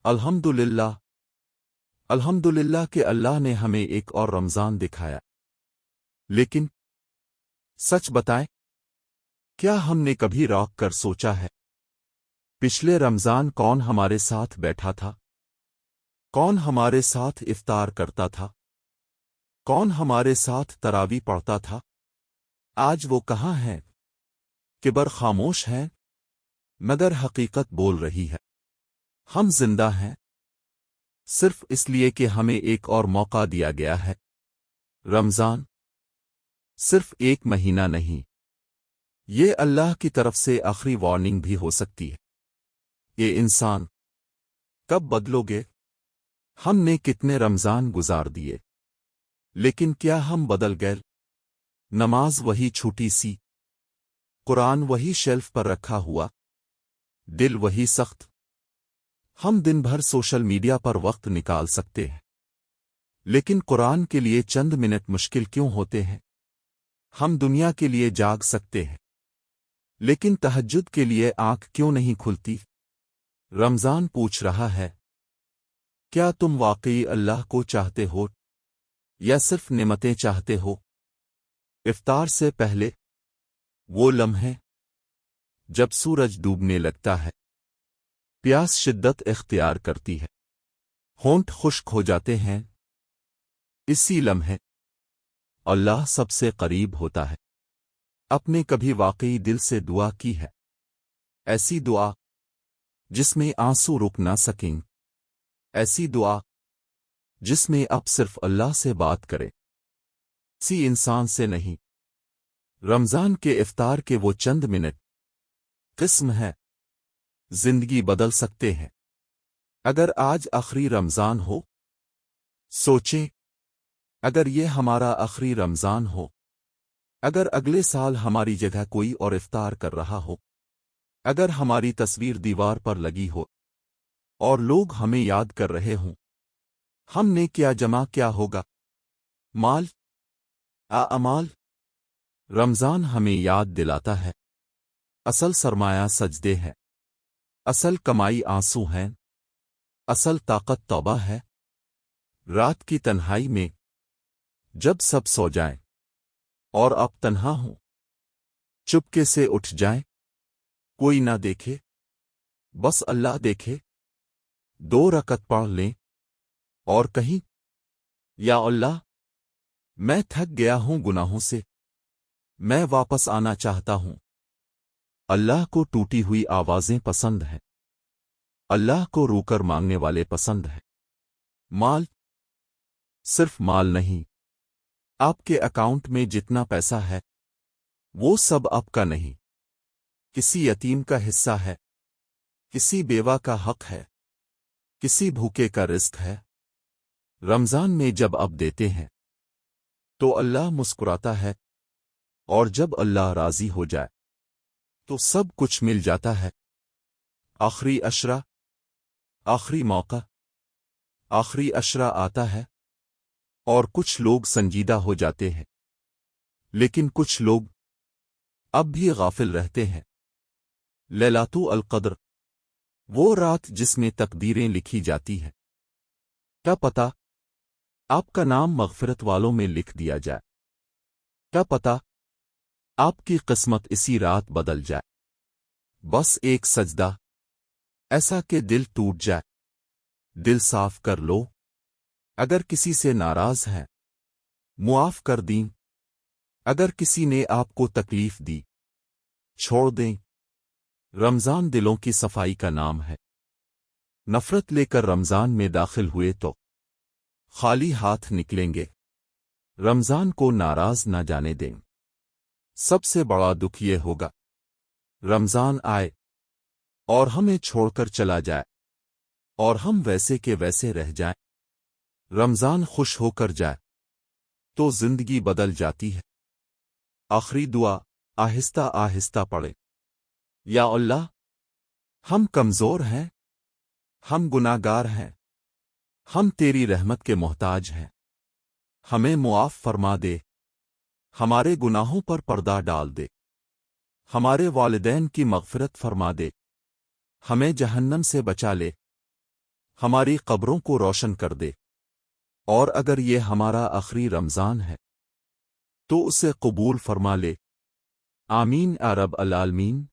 الحمدللہ الحمدللہ کہ اللہ نے ہمیں ایک اور رمضان دکھایا۔ لیکن سچ بتائیں، کیا ہم نے کبھی روک کر سوچا ہے پچھلے رمضان کون ہمارے ساتھ بیٹھا تھا؟ کون ہمارے ساتھ افطار کرتا تھا؟ کون ہمارے ساتھ تراویح پڑھتا تھا؟ آج وہ کہاں ہے؟ کبر خاموش ہے، مگر حقیقت بول رہی ہے۔ ہم زندہ ہیں صرف اس لیے کہ ہمیں ایک اور موقع دیا گیا ہے۔ رمضان صرف ایک مہینہ نہیں، یہ اللہ کی طرف سے آخری وارننگ بھی ہو سکتی ہے۔ یہ انسان کب بدلو گے؟ ہم نے کتنے رمضان گزار دیے، لیکن کیا ہم بدل گئے؟ نماز وہی چھوٹی سی، قرآن وہی شیلف پر رکھا ہوا، دل وہی سخت۔ ہم دن بھر سوشل میڈیا پر وقت نکال سکتے ہیں، لیکن قرآن کے لیے چند منٹ مشکل کیوں ہوتے ہیں؟ ہم دنیا کے لیے جاگ سکتے ہیں، لیکن تہجد کے لیے آنکھ کیوں نہیں کھلتی؟ رمضان پوچھ رہا ہے، کیا تم واقعی اللہ کو چاہتے ہو یا صرف نعمتیں چاہتے ہو؟ افطار سے پہلے وہ لمحے جب سورج ڈوبنے لگتا ہے، پیاس شدت اختیار کرتی ہے، ہونٹ خشک ہو جاتے ہیں، اسی لمحے اللہ سب سے قریب ہوتا ہے۔ اپنے کبھی واقعی دل سے دعا کی ہے؟ ایسی دعا جس میں آنسو رک نہ سکیں، ایسی دعا جس میں اب صرف اللہ سے بات کرے، کسی انسان سے نہیں۔ رمضان کے افطار کے وہ چند منٹ قسم ہے، زندگی بدل سکتے ہیں۔ اگر آج آخری رمضان ہو، سوچیں، اگر یہ ہمارا آخری رمضان ہو، اگر اگلے سال ہماری جگہ کوئی اور افطار کر رہا ہو، اگر ہماری تصویر دیوار پر لگی ہو اور لوگ ہمیں یاد کر رہے ہوں، ہم نے کیا جمع کیا ہوگا؟ مال، اعمال۔ رمضان ہمیں یاد دلاتا ہے، اصل سرمایہ سجدے ہے، اصل کمائی آنسو ہیں، اصل طاقت توبہ ہے۔ رات کی تنہائی میں جب سب سو جائیں اور آپ تنہا ہوں، چپکے سے اٹھ جائیں، کوئی نہ دیکھے، بس اللہ دیکھے، 2 رکعت پڑھ لیں اور کہیں، یا اللہ، میں تھک گیا ہوں گناہوں سے، میں واپس آنا چاہتا ہوں۔ اللہ کو ٹوٹی ہوئی آوازیں پسند ہیں، اللہ کو رو کر مانگنے والے پسند ہیں۔ مال صرف مال نہیں، آپ کے اکاؤنٹ میں جتنا پیسہ ہے وہ سب آپ کا نہیں، کسی یتیم کا حصہ ہے، کسی بیوہ کا حق ہے، کسی بھوکے کا رزق ہے۔ رمضان میں جب آپ دیتے ہیں تو اللہ مسکراتا ہے، اور جب اللہ راضی ہو جائے تو سب کچھ مل جاتا ہے۔ آخری عشرہ، آخری موقع، آخری عشرہ آتا ہے اور کچھ لوگ سنجیدہ ہو جاتے ہیں، لیکن کچھ لوگ اب بھی غافل رہتے ہیں۔ لیلۃ القدر، وہ رات جس میں تقدیریں لکھی جاتی ہیں، کیا پتہ آپ کا نام مغفرت والوں میں لکھ دیا جائے؟ کیا پتہ آپ کی قسمت اسی رات بدل جائے؟ بس ایک سجدہ ایسا کہ دل ٹوٹ جائے۔ دل صاف کر لو، اگر کسی سے ناراض ہیں معاف کر دیں، اگر کسی نے آپ کو تکلیف دی چھوڑ دیں۔ رمضان دلوں کی صفائی کا نام ہے۔ نفرت لے کر رمضان میں داخل ہوئے تو خالی ہاتھ نکلیں گے۔ رمضان کو ناراض نہ جانے دیں۔ سب سے بڑا دکھ یہ ہوگا رمضان آئے اور ہمیں چھوڑ کر چلا جائے، اور ہم ویسے کے ویسے رہ جائیں۔ رمضان خوش ہو کر جائے تو زندگی بدل جاتی ہے۔ آخری دعا آہستہ آہستہ پڑھیں۔ یا اللہ، ہم کمزور ہیں، ہم گناہگار ہیں، ہم تیری رحمت کے محتاج ہیں، ہمیں معاف فرما دے، ہمارے گناہوں پر پردہ ڈال دے، ہمارے والدین کی مغفرت فرما دے، ہمیں جہنم سے بچا لے، ہماری قبروں کو روشن کر دے، اور اگر یہ ہمارا آخری رمضان ہے تو اسے قبول فرما لے۔ آمین یا رب العالمین۔